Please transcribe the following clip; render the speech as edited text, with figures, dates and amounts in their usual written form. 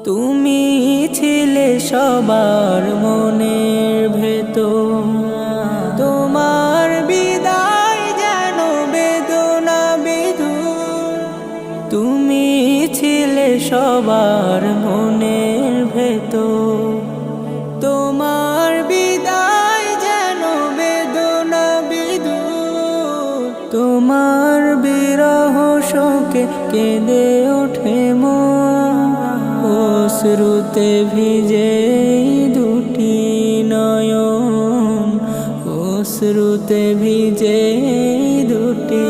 তুমি ছিলে সবার মনের ভেতর, তোমার বিদায় যেন বেদনা বিধুর। তুমি ছিলে সবার মনের ভেতর, তোমার বিদায় যেন বেদনা বিধুর। তোমার বিরহ শোকে কেঁদে ওঠে মন, অশ্রুতে ভিজে দুটি নয়ন, অশ্রুতে ভিজে দুটি